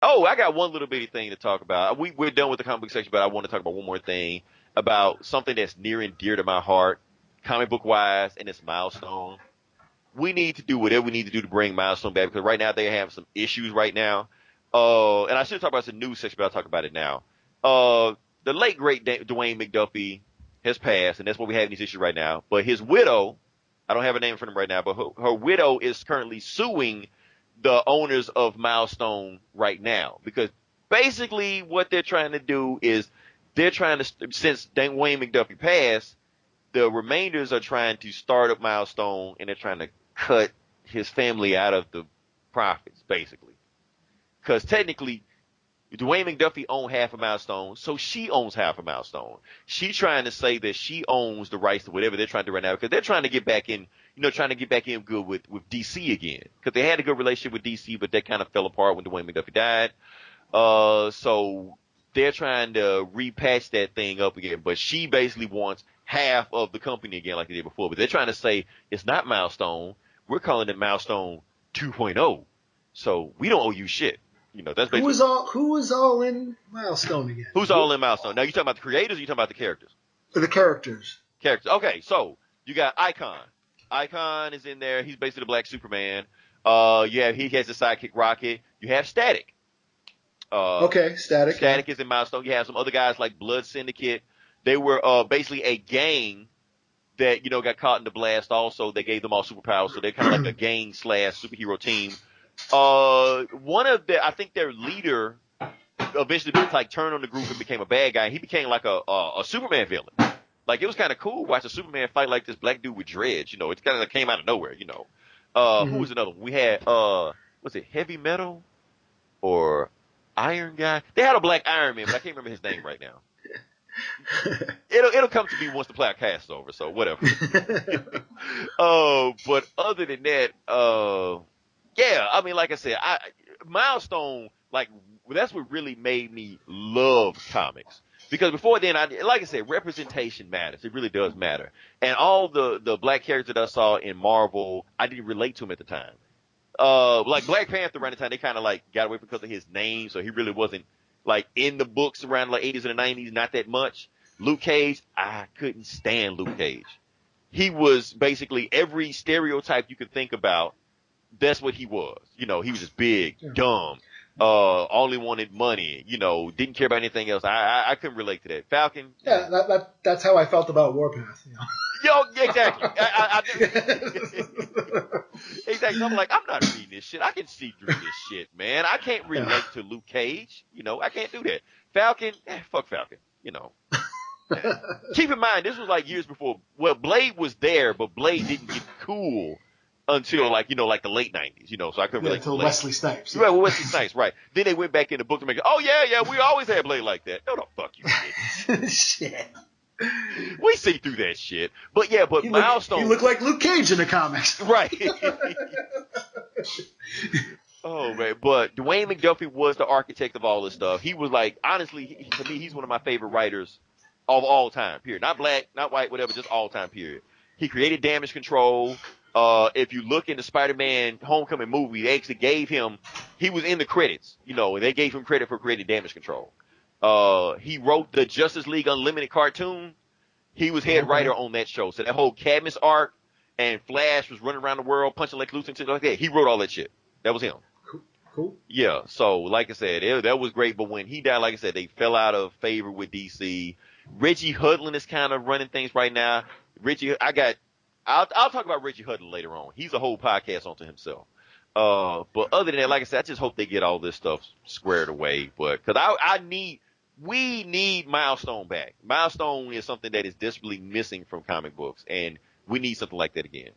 Oh, I got one little bitty thing to talk about. We're done with the comic book section, but I want to talk about one more thing about something that's near and dear to my heart, comic book wise, and it's Milestone. We need to do whatever we need to do to bring Milestone back because right now they have some issues right now. And I should talk about the news section, but I'll talk about it now. The late great Dwayne McDuffie has passed, and that's what we have in these issues right now. But his widow, I don't have a name for him right now, but her widow is currently suing the owners of Milestone right now because basically what they're trying to do is they're trying to, since Dwayne McDuffie passed, the remainders are trying to start up Milestone and they're trying to cut his family out of the profits, basically. Because technically, Dwayne McDuffie owned half of Milestone, so she owns half of Milestone. She's trying to say that she owns the rights to whatever they're trying to do right now because they're trying to get back in, trying to get back in good with DC again. Because they had a good relationship with DC, but that kind of fell apart when Dwayne McDuffie died. So they're trying to repatch that thing up again, but she basically wants half of the company again like they did before. But they're trying to say it's not Milestone. We're calling it Milestone 2.0. So we don't owe you shit. That's basically who was all in Milestone again? Who's all in Milestone? Now you talking about the creators or you talking about the characters? The characters. Characters. Okay, so you got Icon. Icon is in there. He's basically the Black Superman. Yeah, he has the sidekick Rocket. You have Static. Okay, Static. Static is in Milestone. You have some other guys like Blood Syndicate. They were basically a gang that got caught in the blast. Also, they gave them all superpowers, so they're kind of like a gang / superhero team. I think their leader eventually turned on the group and became a bad guy. He became like a Superman villain. Like it was kind of cool watching Superman fight like this black dude with dreads. It kind of came out of nowhere. Who was another one? We had was it Heavy Metal or Iron Guy? They had a black Iron Man, but I can't remember his name right now. It'll come to me once the podcast is over. So whatever. But other than that, yeah, I mean, like I said, Milestone, that's what really made me love comics. Because before then, like I said, representation matters. It really does matter. And all the black characters that I saw in Marvel, I didn't relate to them at the time. Like Black Panther around the time, they kind of got away because of his name, so he really wasn't in the books around the 80s and the 90s, not that much. Luke Cage, I couldn't stand Luke Cage. He was basically every stereotype you could think about. That's what he was. He was just big, dumb, only wanted money, didn't care about anything else. I couldn't relate to that. Falcon. Yeah, that's how I felt about Warpath. Yo, exactly. Exactly. I'm like, I'm not reading this shit. I can see through this shit, man. I can't relate to Luke Cage. I can't do that. Falcon, fuck Falcon. Keep in mind, this was years before. Well, Blade was there, but Blade didn't get cool until the late 90s, so I couldn't relate to Blade. Wesley Snipes. Right, well, Wesley Snipes, right. Then they went back in the book to make it, oh yeah, we always had Blade like that. No, the fuck you did. Shit. We see through that shit. But yeah, Milestone. He looked like Luke Cage in the comics. Right. Oh, man. But Dwayne McDuffie was the architect of all this stuff. He was honestly, to me, he's one of my favorite writers of all time, period. Not black, not white, whatever, just all time, period. He created Damage Control. If you look in the Spider-Man Homecoming movie, they actually gave him, he was in the credits, and they gave him credit for creating Damage Control. He wrote the Justice League Unlimited cartoon. He was head writer on that show. So that whole Cadmus arc and Flash was running around the world punching Lex Luthor and shit like that. He wrote all that shit. That was him. Cool. Yeah. So like I said, that was great. But when he died, like I said, they fell out of favor with DC. Reggie Hudlin is kind of running things right now. I'll talk about Reggie Hudlin later on. He's a whole podcast onto himself. But other than that, like I said, I just hope they get all this stuff squared away. But cause we need Milestone back. Milestone is something that is desperately missing from comic books, and we need something like that again.